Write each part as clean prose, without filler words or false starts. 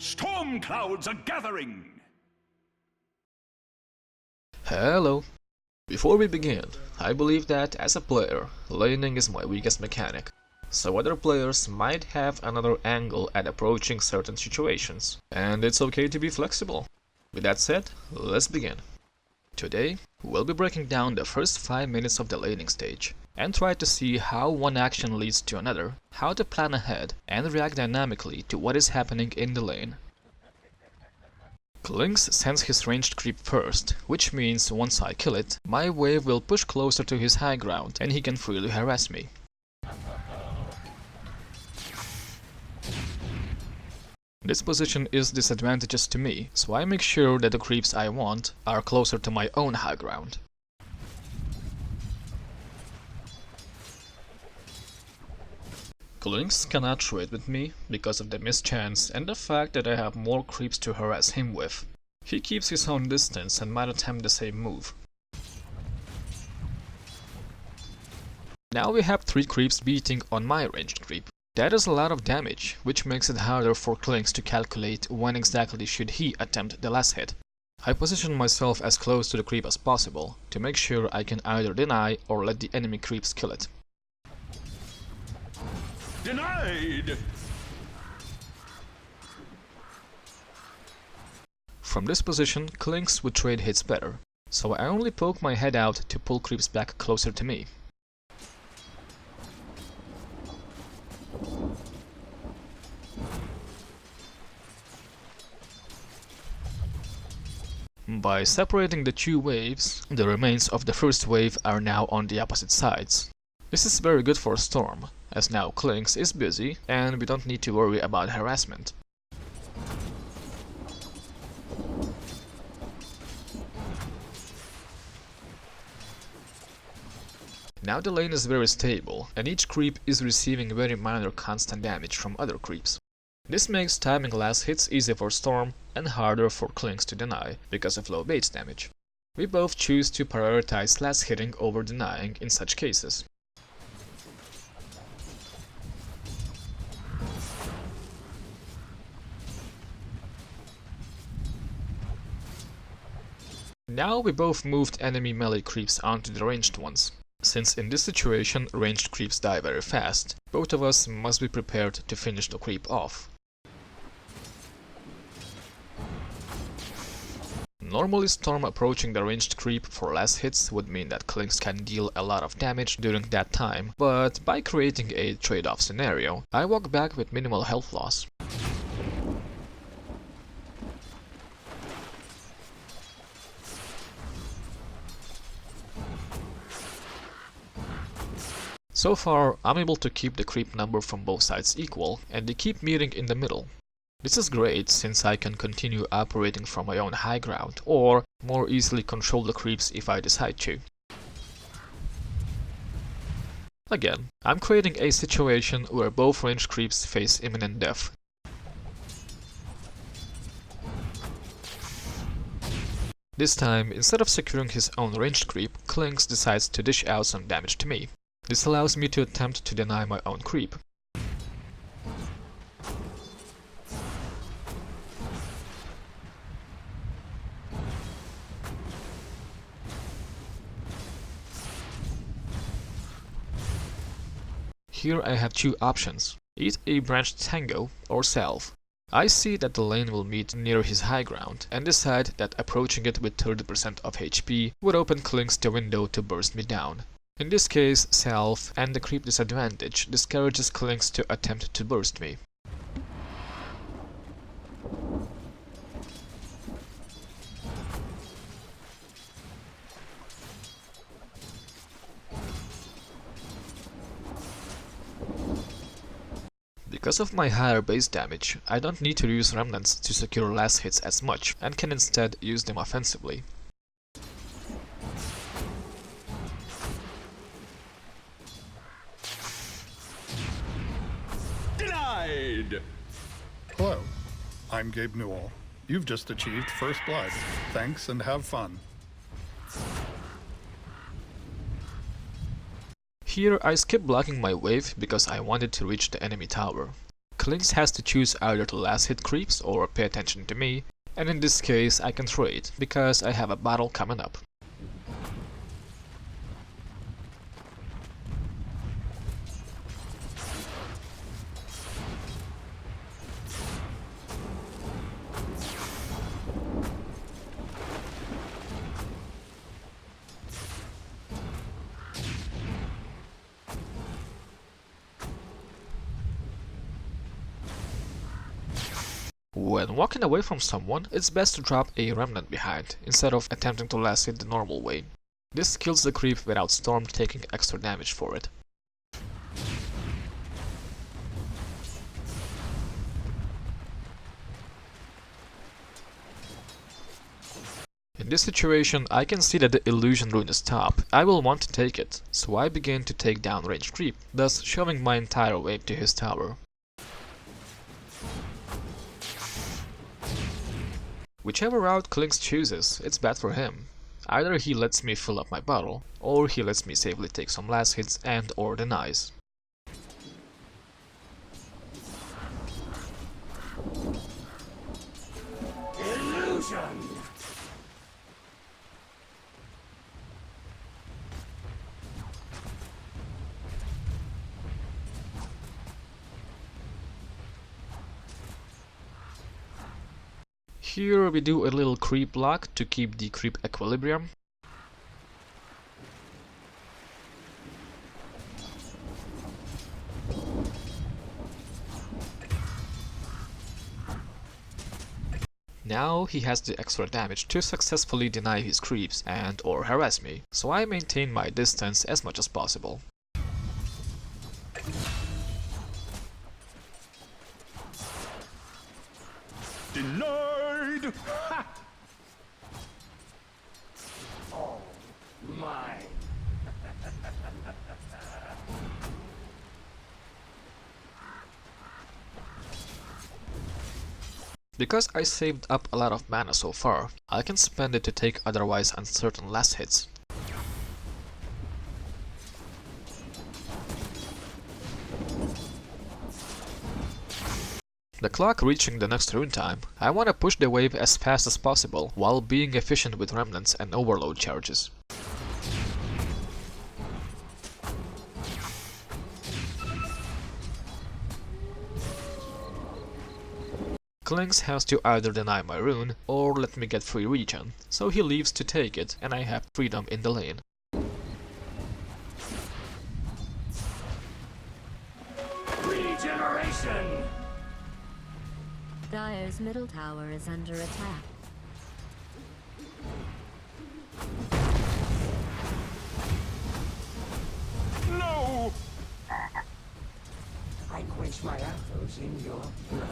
Storm clouds are gathering! Hello. Before we begin, I believe that as a player, laning is my weakest mechanic, so other players might have another angle at approaching certain situations, and it's okay to be flexible. With that said, let's begin. Today, we'll be breaking down the first 5 minutes of the laning stage, and try to see how one action leads to another, how to plan ahead, and react dynamically to what is happening in the lane. Clinkz sends his ranged creep first, which means once I kill it, my wave will push closer to his high ground and he can freely harass me. This position is disadvantageous to me, so I make sure that the creeps I want are closer to my own high ground. Clinkz cannot trade with me because of the mischance and the fact that I have more creeps to harass him with. He keeps his own distance and might attempt the same move. Now we have 3 creeps beating on my ranged creep. That is a lot of damage, which makes it harder for Clinkz to calculate when exactly should he attempt the last hit. I position myself as close to the creep as possible, to make sure I can either deny or let the enemy creeps kill it. Denied! From this position, Clinkz would trade hits better, so I only poke my head out to pull creeps back closer to me. By separating the 2 waves, the remains of the first wave are now on the opposite sides. This is very good for Storm, as now Clinkz is busy and we don't need to worry about harassment. Now the lane is very stable, and each creep is receiving very minor constant damage from other creeps. This makes timing last hits easy for Storm and harder for Clinkz to deny because of low base damage. We both choose to prioritize last hitting over denying in such cases. Now we both moved enemy melee creeps onto the ranged ones. Since in this situation ranged creeps die very fast, both of us must be prepared to finish the creep off. Normally Storm approaching the ranged creep for last hits would mean that Clinkz can deal a lot of damage during that time, but by creating a trade-off scenario, I walk back with minimal health loss. So far, I'm able to keep the creep number from both sides equal, and they keep meeting in the middle. This is great since I can continue operating from my own high ground, or more easily control the creeps if I decide to. Again, I'm creating a situation where both ranged creeps face imminent death. This time, instead of securing his own ranged creep, Clinkz decides to dish out some damage to me. This allows me to attempt to deny my own creep. Here I have 2 options, eat a branched tango or salve. I see that the lane will meet near his high ground and decide that approaching it with 30% of HP would open Clinkz the window to burst me down. In this case, salve and the creep disadvantage discourages Clinkz to attempt to burst me. Because of my higher base damage, I don't need to use remnants to secure last hits as much, and can instead use them offensively. Denied! Hello, I'm Gabe Newell. You've just achieved First Blood. Thanks and have fun. Here I skip blocking my wave because I wanted to reach the enemy tower. Klinks has to choose either to last hit creeps or pay attention to me, and in this case I can trade, because I have a battle coming up. When walking away from someone, it's best to drop a remnant behind, instead of attempting to last hit the normal way. This kills the creep without Storm taking extra damage for it. In this situation, I can see that the illusion rune is top. I will want to take it, so I begin to take down ranged creep, thus shoving my entire wave to his tower. Whichever route Klinks chooses, it's bad for him. Either he lets me fill up my bottle, or he lets me safely take some last hits and or denies. Illusion! Here we do a little creep block to keep the creep equilibrium. Now he has the extra damage to successfully deny his creeps and or harass me, so I maintain my distance as much as possible. Denied! Ha! Oh, my. Because I saved up a lot of mana so far, I can spend it to take otherwise uncertain last hits. The clock reaching the next rune time, I wanna push the wave as fast as possible while being efficient with remnants and overload charges. Klinks has to either deny my rune or let me get free regen, so he leaves to take it and I have freedom in the lane. Regeneration! Dire's middle tower is under attack. No! I quench my arrows in your blood.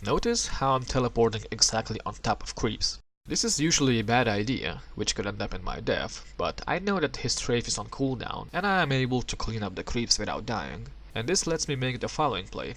Notice how I'm teleporting exactly on top of creeps. This is usually a bad idea, which could end up in my death, but I know that his strafe is on cooldown, and I am able to clean up the creeps without dying, and this lets me make the following play.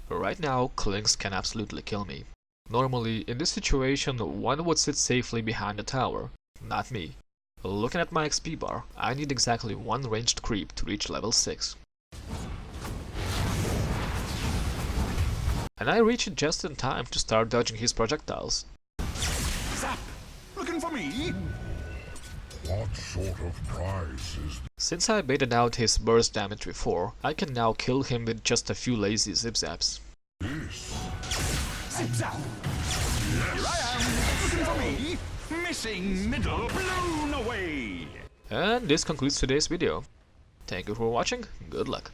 Right now, Klinks can absolutely kill me. Normally, in this situation, one would sit safely behind the tower, not me. Looking at my XP bar, I need exactly one ranged creep to reach level 6. And I reach it just in time to start dodging his projectiles. Zap! Looking for me? What sort of prize is Since I baited out his burst damage before, I can now kill him with just a few lazy zip-zaps. this? Zip zap! Here I am! Looking for me? Missing middle blown away! And this concludes today's video. Thank you for watching, good luck.